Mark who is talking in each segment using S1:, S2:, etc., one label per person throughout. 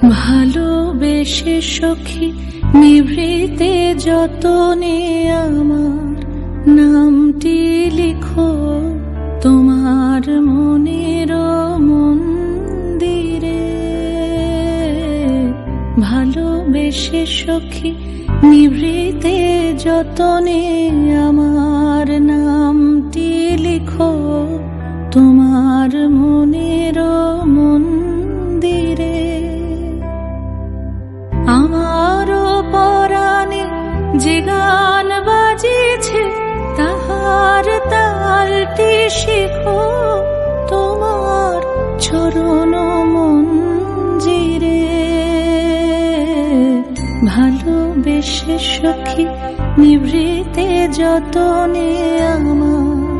S1: ভালোবেসে সখী নিভৃতে যতনে আমার নামটি লিখো তোমার মনের মন্দিরে। ভালোবেসে সখী নিভৃতে যতনে আমার নামটি লিখো তোমার মনের মন্দিরে। আমারও পরাণে যে গান বাজিছে তাহার তালটি শেখো তোমার চরণ মঞ্জিরে। ভালোবেসে সখী নিভৃতে যতনে আমার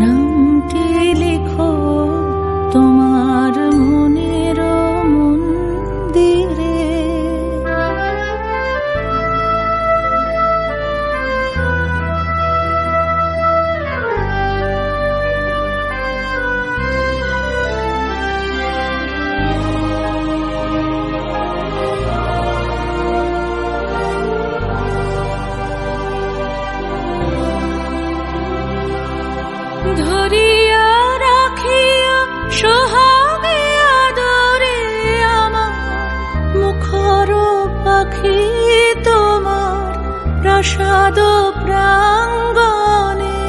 S1: নামটি লিখো তোমার মনের মন্দিরে। ধরিয়া রাখিয়া সোহাগে আদরে আমার মুখর পাখি তোমার প্রসাদ প্রাঙ্গণে।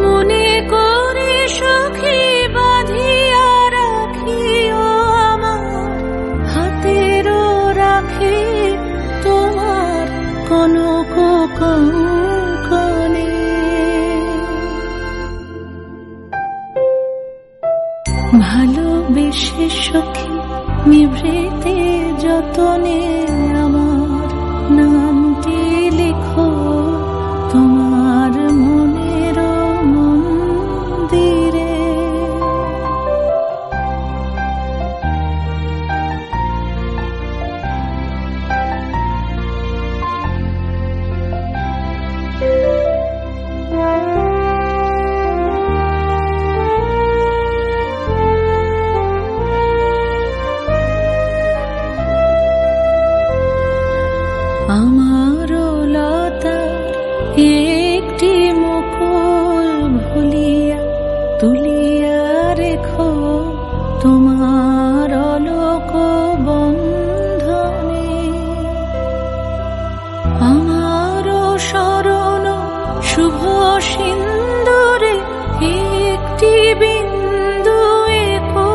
S1: মনে করে সখী বাঁধিয়া রাখিও আমার হাতের রাখে তোমার কনক কঙ্কণে। ভালোবেসে সখী নিভৃতে যতনে আমার নামটি লিখো তোমার মনের মন্দিরে। আমার লতার একটি মুকুল ভুলিয়া তুলিয়া রেখো তোমার অলোক বন্ধনে। আমার শরণ শুভ সিন্দুরে একটি বিন্দু এঁকো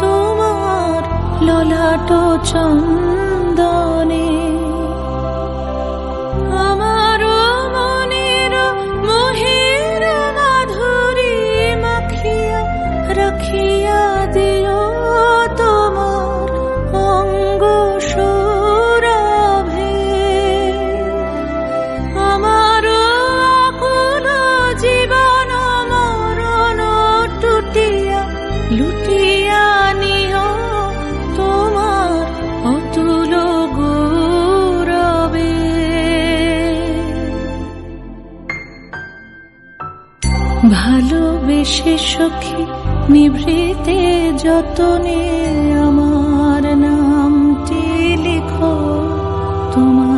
S1: তোমার ললাট চন্দনে। আমার মনের মোহের মাধুরী মাখিয়া রাখিয়া দিও তোমার অঙ্গ সৌরভে। আমার আকুল জীবন মরণ টুটিয়া লুটিয়া নিও তোমার অতুল গৌরবে। ভালোবেসে সখী নিভৃতে যতনে আমার নামটি লিখো তোমার